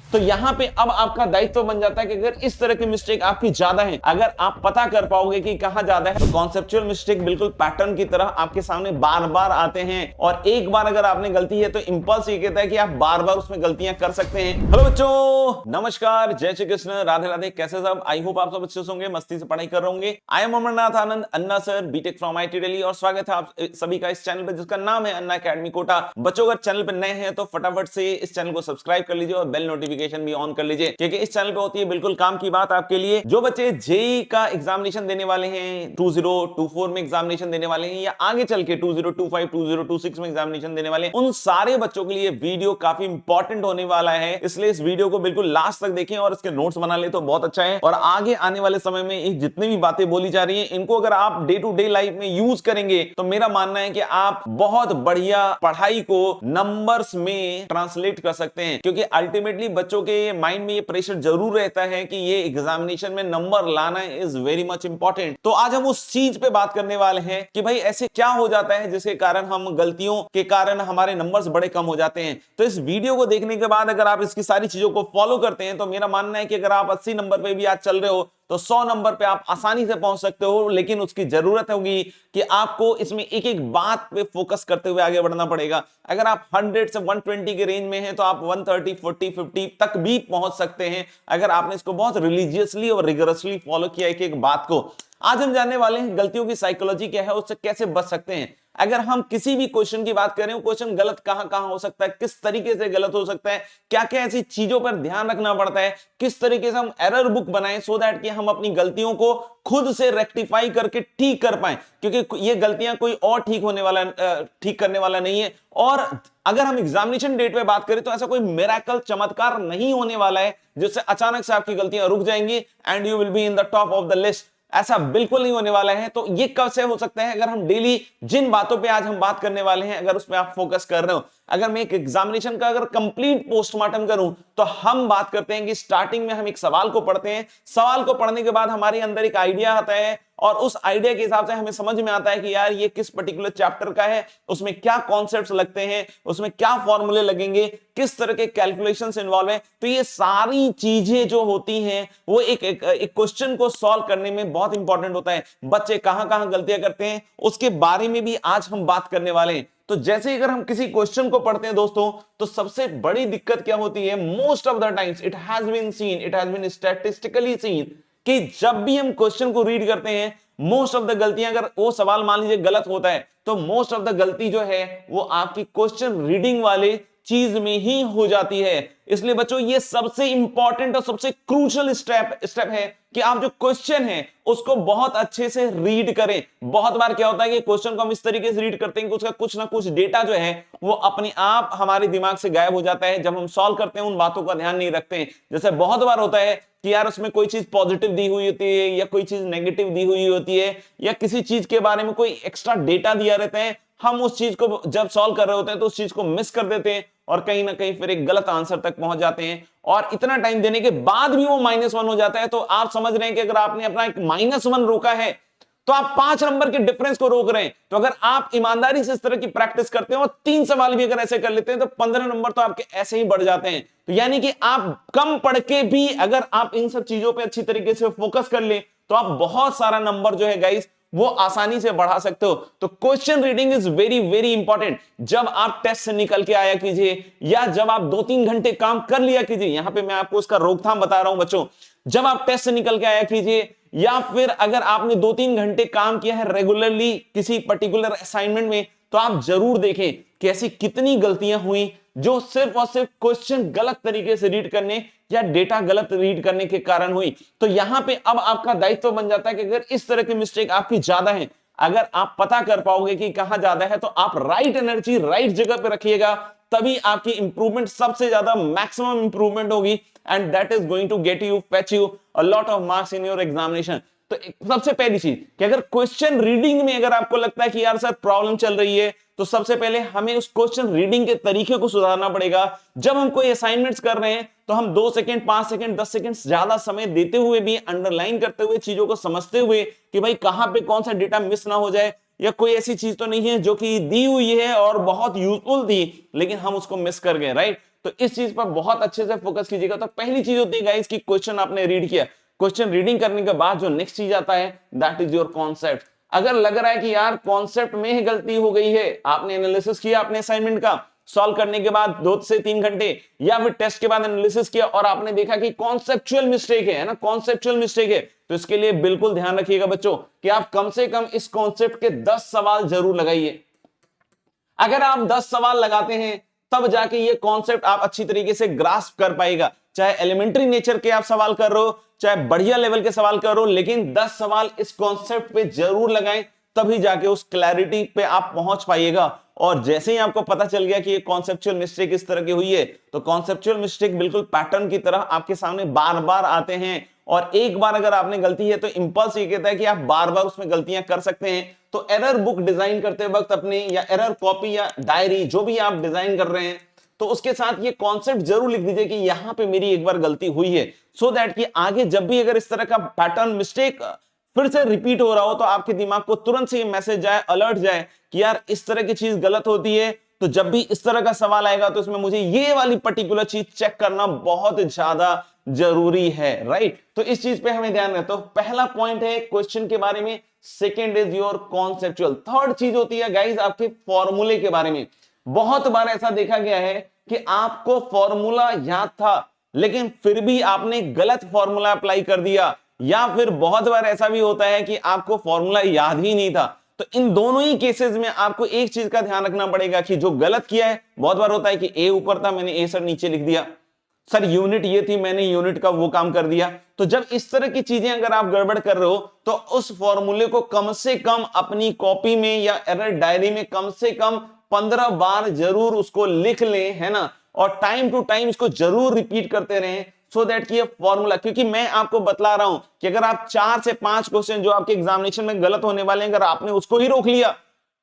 तो यहाँ पे अब आपका दायित्व बन जाता है कि अगर इस तरह की मिस्टेक आपकी ज्यादा है, अगर आप पता कर पाओगे कि कहां ज्यादा है, तो कॉन्सेप्चुअल मिस्टेक बिल्कुल पैटर्न की तरह आपके सामने बार बार आते हैं और एक बार अगर आपने गलती है तो इंपल्स ये कहता है कि आप बार बार उसमें गलतियां कर सकते हैं। हेलो बच्चों, नमस्कार, जय श्री कृष्ण, राधे राधे। कैसे सब? आई होप आप सब अच्छे होंगे, मस्ती से पढ़ाई कर रहे होंगे। I am Amarnath Anand, Anna sir, B Tech from IT Delhi, और स्वागत है आप सभी का इस चैनल पर जिसका नाम है अन्ना अकेडमी कोटा। बच्चों अगर चैनल पर नए हैं तो फटाफट से इस चैनल को सब्सक्राइब कर लीजिए और बेल नोटिफिकेशन भी ऑन कर लीजिए, क्योंकि इस चैनल पे होती है बिल्कुल काम की बात आपके लिए। जो बच्चे जेई का एग्जामिनेशन देने वाले हैं, 2024 में एग्जामिनेशन देने वाले हैं, या आगे चल के 2025 2026 में एग्जामिनेशन देने वाले हैं, उन सारे बच्चों के लिए वीडियो काफी इंपॉर्टेंट होने वाला है। इसलिए इस वीडियो को बिल्कुल लास्ट तक देखें और इसके नोट्स बना ले तो बहुत अच्छा है। और आगे आने वाले समय में जितनी भी बातें बोली जा रही है, इनको अगर आप डे टू डे लाइफ में यूज करेंगे तो मेरा मानना है कि आप बहुत बढ़िया पढ़ाई को नंबर्स में ट्रांसलेट कर सकते हैं, क्योंकि अल्टीमेटली बच्चों के माइंड में ये प्रेशर जरूर रहता है कि ये एग्जामिनेशन में नंबर लाना इज वेरी मच इंपॉर्टेंट। तो आज हम उस चीज पे बात करने वाले हैं कि भाई ऐसे क्या हो जाता है जिसके कारण हम गलतियों के कारण हमारे नंबर्स बड़े कम हो जाते हैं। तो इस वीडियो को देखने के बाद अगर आप इसकी सारी चीजों को फॉलो करते हैं तो मेरा मानना है कि अगर आप 80 नंबर पे भी आज चल रहे हो तो 100 नंबर पे आप आसानी से पहुंच सकते हो। लेकिन उसकी जरूरत होगी कि आपको इसमें एक एक बात पे फोकस करते हुए आगे बढ़ना पड़ेगा। अगर आप 100 से 120 के रेंज में हैं तो आप 130 40 50 तक भी पहुंच सकते हैं, अगर आपने इसको बहुत रिलीजियसली और रिगरसली फॉलो किया एक एक बात को। आज हम जानने वाले हैं गलतियों की साइकोलॉजी क्या है, उससे कैसे बच सकते हैं। अगर हम किसी भी क्वेश्चन की बात करें, क्वेश्चन गलत कहां कहां हो सकता है, किस तरीके से गलत हो सकता है, क्या क्या ऐसी चीजों पर ध्यान रखना पड़ता है, किस तरीके से हम एरर बुक बनाएं सो दैट कि हम अपनी गलतियों को खुद से रेक्टिफाई करके ठीक कर पाएं, क्योंकि ये गलतियां कोई और ठीक करने वाला नहीं है। और अगर हम एग्जामिनेशन डेट पे बात करें तो ऐसा कोई मिरेकल चमत्कार नहीं होने वाला है जिससे अचानक से आपकी गलतियां रुक जाएंगी and you will be in the top of the list. ऐसा बिल्कुल नहीं होने वाला है। तो ये कब से हो सकता है? अगर हम डेली जिन बातों पे आज हम बात करने वाले हैं, अगर उस पर आप फोकस कर रहे हो। अगर मैं एक एग्जामिनेशन का अगर कंप्लीट पोस्टमार्टम करूं तो हम बात करते हैं कि स्टार्टिंग में हम एक सवाल को पढ़ते हैं, सवाल को पढ़ने के बाद हमारे अंदर एक आइडिया आता है और उस आइडिया के हिसाब से हमें समझ में आता है कि यार ये किस पर्टिकुलर चैप्टर का है, उसमें क्या कॉन्सेप्ट्स लगते हैं, उसमें क्या फॉर्मूले लगेंगे, किस तरह के कैलकुलेशंस इन्वॉल्व हैं। तो ये सारी चीजें जो होती हैं वो एक क्वेश्चन को सॉल्व करने में बहुत इंपॉर्टेंट होता है। बच्चे कहां कहां गलतियां करते हैं उसके बारे में भी आज हम बात करने वाले हैं। तो जैसे अगर हम किसी क्वेश्चन को पढ़ते हैं दोस्तों, तो सबसे बड़ी दिक्कत क्या होती है? Most of the times it has been statistically seen कि जब भी हम क्वेश्चन को रीड करते हैं, मोस्ट ऑफ द गलतियां, अगर वो सवाल मान लीजिए गलत होता है तो मोस्ट ऑफ द गलती जो है वो आपकी क्वेश्चन रीडिंग वाले चीज में ही हो जाती है। इसलिए बच्चों ये सबसे इंपॉर्टेंट और सबसे क्रूशियल स्टेप है कि आप जो क्वेश्चन है उसको बहुत अच्छे से रीड करें। बहुत बार क्या होता है कि क्वेश्चन को हम इस तरीके से रीड करते हैं कि उसका कुछ ना कुछ डेटा जो है वो अपने आप हमारे दिमाग से गायब हो जाता है। जब हम सॉल्व करते हैं उन बातों का ध्यान नहीं रखते हैं। जैसे बहुत बार होता है कि यार उसमें कोई चीज पॉजिटिव दी हुई होती है या कोई चीज नेगेटिव दी हुई होती है या किसी चीज के बारे में कोई एक्स्ट्रा डेटा दिया रहता है, हम उस चीज को जब सॉल्व कर रहे होते हैं तो उस चीज को मिस कर देते हैं और कहीं ना कहीं फिर एक गलत आंसर तक पहुंच जाते हैं। और इतना टाइम देने के बाद भी वो -1 हो जाता है। तो आप समझ रहे हैं कि अगर आपने अपना एक -1 रोका है तो आप 5 नंबर के डिफरेंस को रोक रहे हैं। तो अगर आप ईमानदारी से इस तरह की प्रैक्टिस करते हैं और 3 सवाल भी अगर ऐसे कर लेते हैं तो 15 नंबर तो आपके ऐसे ही बढ़ जाते हैं। तो यानी कि आप कम पढ़ के भी अगर आप इन सब चीजों पे अच्छी तरीके से फोकस कर ले तो आप बहुत सारा नंबर जो है गाइस वो आसानी से बढ़ा सकते हो। तो question reading is very very important. जब आप टेस्ट से निकल के आया कीजिए या जब आप 2-3 घंटे काम कर लिया कीजिए, यहां पे मैं आपको उसका रोकथाम बता रहा हूं बच्चों। जब आप टेस्ट से निकल के आया कीजिए या फिर अगर आपने 2-3 घंटे काम किया है रेगुलरली किसी पर्टिकुलर असाइनमेंट में, तो आप जरूर देखें कि ऐसी कितनी गलतियां हुई जो सिर्फ और सिर्फ क्वेश्चन गलत तरीके से रीड करने या डेटा गलत रीड करने के कारण हुई। तो यहां पे अब आपका दायित्व बन जाता है कि अगर इस तरह की मिस्टेक आपकी ज्यादा है, अगर आप पता कर पाओगे कि कहां ज्यादा है, तो आप राइट एनर्जी राइट जगह पे रखिएगा, तभी आपकी इंप्रूवमेंट सबसे ज्यादा मैक्सिमम इंप्रूवमेंट होगी and that is going to get you fetch you a lot of marks in your examination. तो सबसे पहली चीज कि अगर क्वेश्चन रीडिंग में अगर आपको लगता है कि यार सर प्रॉब्लम चल रही है, तो सबसे पहले हमें उस क्वेश्चन रीडिंग के तरीके को सुधारना पड़ेगा। जब हम कोई असाइनमेंट्स कर रहे हैं तो हम 2 सेकंड 5 सेकंड 10 सेकंड ज्यादा समय देते हुए भी, अंडरलाइन करते हुए, चीजों को समझते हुए कि भाई कहां पे कौन सा डेटा मिस ना हो जाए या कोई ऐसी चीज तो नहीं है जो कि दी हुई है और बहुत यूजफुल थी लेकिन हम उसको मिस कर गए, राइट। तो तो इस चीज पर बहुत अच्छे से फोकस कीजिएगा। तो पहली चीज होती है गाइस कि क्वेश्चन आपने रीड किया, क्वेश्चन रीडिंग करने के बाद जो नेक्स्ट चीज आता है दैट इज योर कॉन्सेप्ट। अगर लग रहा है कि यार कॉन्सेप्ट में ही गलती हो गई है, आपने एनालिसिस किया अपने असाइनमेंट का, सॉल्व करने के बाद 2 से 3 घंटे या फिर टेस्ट के बाद एनालिसिस किया और आपने देखा कि कॉन्सेप्चुअल मिस्टेक है ना, कॉन्सेप्चुअल मिस्टेक है, तो इसके लिए बिल्कुल ध्यान रखिएगा बच्चों कि आप कम से कम इस कॉन्सेप्ट के 10 सवाल जरूर लगाइए। अगर आप 10 सवाल लगाते हैं तब जाके ये कॉन्सेप्ट आप अच्छी तरीके से ग्रास्प कर पाएगा। चाहे एलिमेंट्री नेचर के आप सवाल कर रहे हो, चाहे बढ़िया लेवल के सवाल कर रहे हो, लेकिन 10 सवाल इस कॉन्सेप्ट पे जरूर लगाएं, तभी जाके उस क्लैरिटी पे आप पहुंच पाइएगा। और जैसे ही आपको पता चल गया कि ये कॉन्सेप्चुअल मिस्टेक इस तरह की हुई है, तो कॉन्सेप्चुअल मिस्टेक बिल्कुल पैटर्न की तरह आपके सामने बार बार आते हैं, और एक बार अगर आपने गलती है तो इंपल्स ये कहता है कि आप बार बार उसमें गलतियां कर सकते हैं। तो एरर बुक डिजाइन करते वक्त अपने, या एरर कॉपी या डायरी जो भी आप डिजाइन कर रहे हैं, तो उसके साथ ये कॉन्सेप्ट जरूर लिख दीजिए कि यहां पे मेरी एक बार गलती हुई है, सो दैट कि आगे जब भी अगर इस तरह का पैटर्न मिस्टेक फिर से रिपीट हो रहा हो तो आपके दिमाग को तुरंत से ये मैसेज जाए, अलर्ट जाए कि यार इस तरह की चीज गलत होती है, तो जब भी इस तरह का सवाल आएगा तो इसमें मुझे ये वाली पर्टिकुलर चीज चेक करना बहुत ज्यादा जरूरी है, राइट। तो इस चीज पे हमें ध्यान रहे। तो पहला पॉइंट है क्वेश्चन के बारे में, second is your conceptual. Third चीज होती है गाइज आपके फॉर्मूले के बारे में। बहुत बार ऐसा देखा गया है कि आपको फॉर्मूला याद था लेकिन फिर भी आपने गलत फॉर्मूला अप्लाई कर दिया, या फिर बहुत बार ऐसा भी होता है कि आपको फॉर्मूला याद ही नहीं था। तो इन दोनों ही केसेस में आपको एक चीज का ध्यान रखना पड़ेगा कि जो गलत किया है, बहुत बार होता है कि ए ऊपर था मैंने ए सर नीचे लिख दिया, सर यूनिट ये थी मैंने यूनिट का वो काम कर दिया। तो जब इस तरह की चीजें अगर आप गड़बड़ कर रहे हो तो उस फॉर्मूले को कम से कम अपनी कॉपी में या एरर डायरी में कम से कम 15 बार जरूर उसको लिख लें, है ना, और टाइम टू टाइम इसको जरूर रिपीट करते रहें, सो दैट कि ये फॉर्मूला, क्योंकि मैं आपको बतला रहा हूं कि अगर आप 4 से 5 क्वेश्चन जो आपके एग्जामिनेशन में गलत होने वाले हैं, अगर आपने उसको ही रोक लिया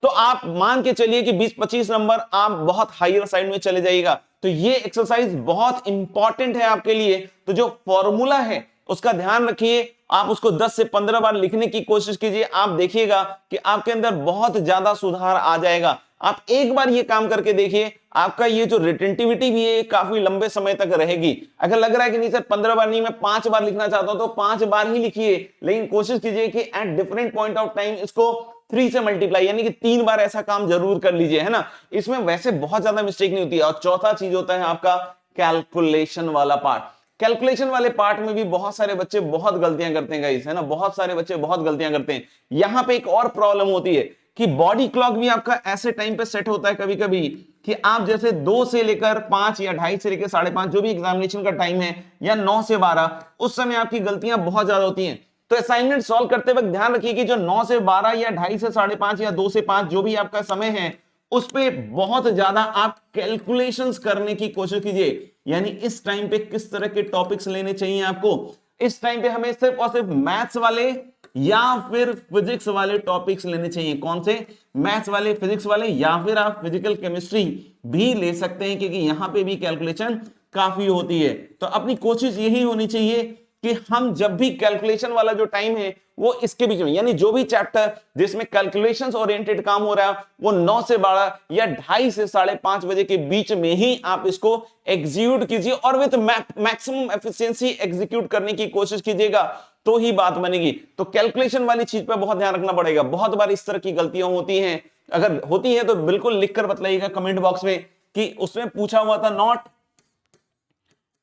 तो आप मान के चलिए कि 20-25 नंबर आप बहुत हायर साइड में चले जाएगा। तो ये एक्सरसाइज बहुत इंपॉर्टेंट है आपके लिए। तो जो फॉर्मूला है उसका ध्यान रखिए, आप उसको 10 से 15 बार लिखने की कोशिश कीजिए, आप देखिएगा कि आपके अंदर बहुत ज्यादा सुधार आ जाएगा। आप एक बार ये काम करके देखिए, आपका ये जो रिटेंटिविटी भी है काफी लंबे समय तक रहेगी। अगर लग रहा है कि नहीं सर 15 बार नहीं, मैं 5 बार लिखना चाहता हूं, तो 5 बार ही लिखिए, लेकिन कोशिश कीजिए कि at different point of time इसको 3 से मल्टीप्लाई, यानी कि 3 बार ऐसा काम जरूर कर लीजिए, है ना। इसमें वैसे बहुत ज्यादा मिस्टेक नहीं होती है। और चौथा चीज होता है आपका कैलकुलेशन वाला पार्ट। कैलकुलेशन वाले पार्ट में भी बहुत सारे बच्चे बहुत गलतियां करते हैं गाइस, है ना, बहुत सारे बच्चे बहुत गलतियां करते हैं। यहां पे एक और प्रॉब्लम होती है कि बॉडी क्लॉक भी आपका ऐसे टाइम पे सेट होता है कभी कभी कि आप जैसे 2 से लेकर 5 या 2:30 से लेकर 5:30 जो भी एग्जामिनेशन का टाइम है, या 9 से 12, उस समय आपकी गलतियां बहुत ज्यादा होती हैं। तो असाइनमेंट सॉल्व करते वक्त ध्यान रखिए कि जो 9 से 12 या 2:30 से 5:30 या 2 से 5 जो भी आपका समय है, उस पे बहुत ज्यादा आप कैलकुलेशंस करने की कोशिश कीजिए। यानी इस टाइम पे किस तरह के टॉपिक्स लेने चाहिए आपको। इस टाइम पे हमें सिर्फ और सिर्फ मैथ्स वाले या फिर फिजिक्स वाले टॉपिक्स लेने चाहिए। कौन से? मैथ्स वाले, फिजिक्स वाले, या फिर आप फिजिकल केमिस्ट्री भी ले सकते हैं, क्योंकि यहां पे भी कैलकुलेशन काफी होती है। तो अपनी कोशिश यही होनी चाहिए कि हम जब भी कैलकुलेशन वाला जो टाइम है वो इसके बीच में, यानी जो भी चैप्टर जिसमें कैलकुलेशंस ओरिएंटेड काम हो रहा है वो 9 से 12 या 2:30 से 5:30 बजे के बीच में ही आप इसको एग्जीक्यूट कीजिए, और विद मैक्सिमम एफिशिएंसी एग्जीक्यूट करने की कोशिश कीजिएगा, तो ही बात बनेगी। तो कैलकुलेशन वाली चीज पर बहुत ध्यान रखना पड़ेगा। बहुत बार इस तरह की गलतियां होती हैं, अगर होती है तो बिल्कुल लिखकर बताइएगा कमेंट बॉक्स में कि उसमें पूछा हुआ था नॉट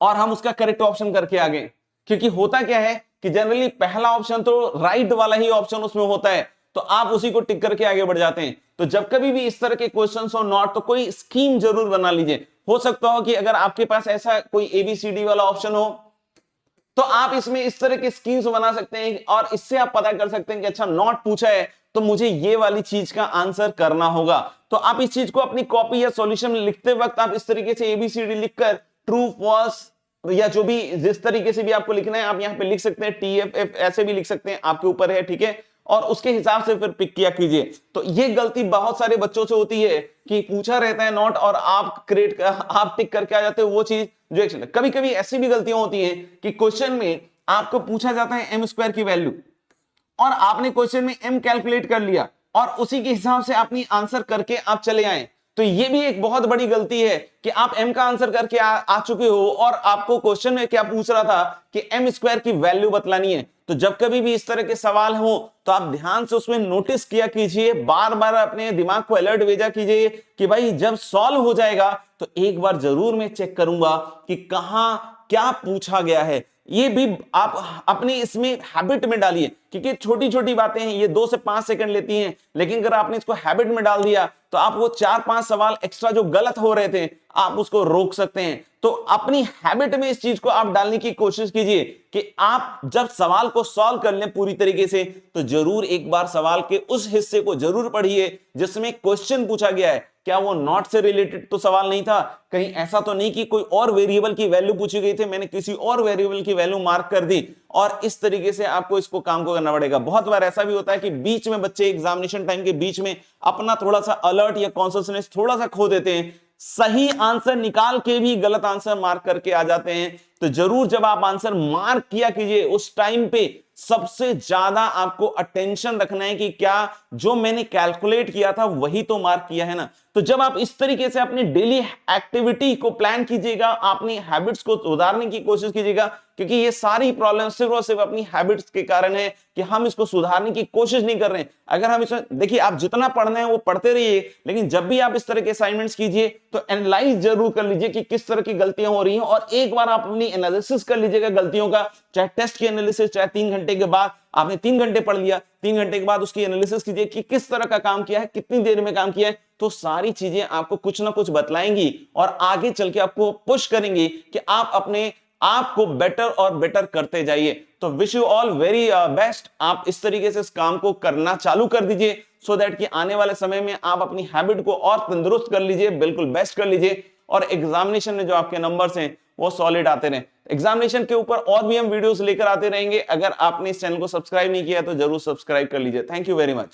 और हम उसका करेक्ट ऑप्शन करके आ गए। क्योंकि होता क्या है कि जनरली पहला ऑप्शन तो राइट वाला ही ऑप्शन उसमें होता है, तो आप उसी को टिक करके आगे बढ़ जाते हैं। तो जब कभी भी इस तरह के क्वेश्चंस हो नॉट, तो कोई स्कीम जरूर बना लीजिए। हो सकता हो कि अगर आपके पास ऐसा कोई ABCD वाला ऑप्शन हो तो आप इसमें इस तरह के स्कीम्स बना सकते हैं, और इससे आप पता कर सकते हैं कि अच्छा नॉट पूछा है तो मुझे ये वाली चीज का आंसर करना होगा। तो आप इस चीज को अपनी कॉपी या सॉल्यूशन में लिखते वक्त आप इस तरीके से ABCD लिखकर ट्रू फॉल्स या जो भी जिस तरीके से भी आपको लिखना है आप यहां पे लिख सकते हैं, TFF ऐसे भी लिख सकते हैं, आपके ऊपर है, ठीक है। और उसके हिसाब से फिर पिक किया कीजिए। तो ये गलती बहुत सारे बच्चों से होती है कि पूछा रहता है नॉट और आप टिक करके आ जाते हो वो चीज जो एक। कभी कभी ऐसी भी गलतियां होती हैं कि क्वेश्चन में आपको पूछा जाता है m² की वैल्यू, और आपने क्वेश्चन में m कैलकुलेट कर लिया और उसी के हिसाब से अपनी आंसर करके आप चले आए, तो ये भी एक बहुत बड़ी गलती है कि आप m का आंसर करके आ चुके हो और आपको क्वेश्चन में क्या पूछ रहा था कि m स्क्वायर की वैल्यू बतलानी है। तो जब कभी भी इस तरह के सवाल हो तो आप ध्यान से उसमें नोटिस किया कीजिए, बार बार अपने दिमाग को अलर्ट भेजा कीजिए कि भाई जब सॉल्व हो जाएगा तो एक बार जरूर मैं चेक करूंगा कि कहां क्या पूछा गया है। ये भी आप अपने इसमें हैबिट में डालिए, क्योंकि छोटी छोटी बातें हैं, ये 2 से 5 सेकंड लेती हैं, लेकिन अगर आपने इसको हैबिट में डाल दिया तो आप वो 4-5 सवाल एक्स्ट्रा जो गलत हो रहे थे आप उसको रोक सकते हैं। तो अपनी हैबिट में इस चीज को आप डालने की कोशिश कीजिए कि आप जब सवाल को सॉल्व कर लें पूरी तरीके से तो जरूर एक बार सवाल के उस हिस्से को जरूर पढ़िए जिसमें क्वेश्चन पूछा गया है। क्या वो नॉट से रिलेटेड तो सवाल नहीं था, कहीं ऐसा तो नहीं कि कोई और वेरिएबल की वैल्यू पूछी गई थी, मैंने किसी और वेरिएबल की वैल्यू मार्क कर दी। और इस तरीके से आपको इसको काम को करना पड़ेगा। बहुत बार ऐसा भी होता है कि बीच में बच्चे एग्जामिनेशन टाइम के बीच में अपना थोड़ा सा अलर्ट या कॉन्शियसनेस थोड़ा सा खो देते हैं, सही आंसर निकाल के भी गलत आंसर मार्क करके आ जाते हैं। तो जरूर जब आप आंसर मार्क किया कीजिए उस टाइम पे सबसे ज्यादा आपको अटेंशन रखना है कि क्या जो मैंने कैलकुलेट किया था वही तो मार्क किया है ना। तो जब आप इस तरीके से अपनी डेली एक्टिविटी को प्लान कीजिएगा, अपनी हैबिट्स को सुधारने की कोशिश कीजिएगा, क्योंकि ये सारी प्रॉब्लम सिर्फ और सिर्फ अपनी हैबिट्स के कारण है कि हम इसको सुधारने की कोशिश नहीं कर रहे हैं। अगर हम इसमें देखिए, आप जितना पढ़ना है वो पढ़ते रहिए, लेकिन जब भी आप इस तरह के असाइनमेंट्स कीजिए तो एनालाइज जरूर कर लीजिए कि किस तरह की गलतियां हो रही हैं, और एक बार आप अपनी एनालिसिस कर लीजिएगा गलतियों का, चाहे टेस्ट की एनालिसिस, चाहे 3 घंटे के बाद आपने 3 घंटे पढ़ लिया, 3 घंटे के बाद उसकी एनालिसिस कीजिए कि किस तरह का काम किया है, कितनी देर में काम किया है। तो सारी चीजें आपको कुछ ना कुछ बतलाएंगी और आगे चल के आपको पुश करेंगी कि आप अपने आप को बेटर और बेटर करते जाइए। तो wish you all very best. आप इस तरीके से इस काम को करना चालू कर दीजिए सो दैट कि आने वाले समय में आप अपनी हैबिट को और तंदुरुस्त कर लीजिए, बिल्कुल बेस्ट कर लीजिए, और एग्जामिनेशन में जो आपके नंबर्स हैं वो सॉलिड आते रहे। एग्जामिनेशन के ऊपर और भी हम वीडियोस लेकर आते रहेंगे। अगर आपने इस चैनल को सब्सक्राइब नहीं किया तो जरूर सब्सक्राइब कर लीजिए। Thank you very much.